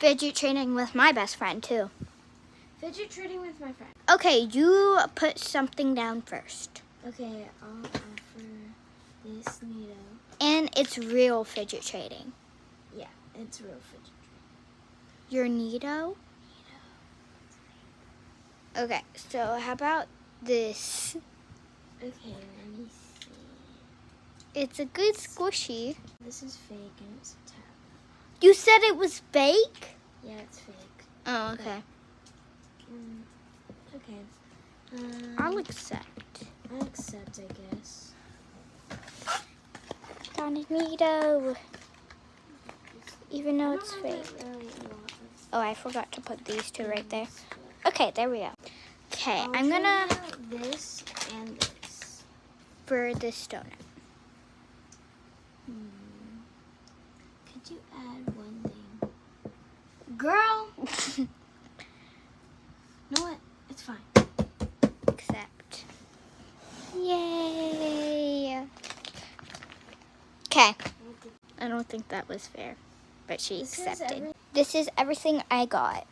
fidget trading with my best friend, too. Fidget trading with my friend. Okay, you put something down first. Okay, I'll offer this Nito. And it's real fidget trading. Yeah, it's real fidget trading. Your Nito? Okay, so how about this? Okay, let me see. It's a good squishy. This is fake and it's a tablet. You said it was fake? Yeah, it's fake. Oh, okay. Okay. I'll accept. I'll accept, I guess. Got a Nito. Even though it's fake. Oh, I forgot to put these two right there. Okay, there we go. Okay, I'm gonna this and this for this donut. Could you add one thing, girl? You know what? It's fine. Accept. Yay! Okay. I don't think that was fair, but she accepted. This is everything I got.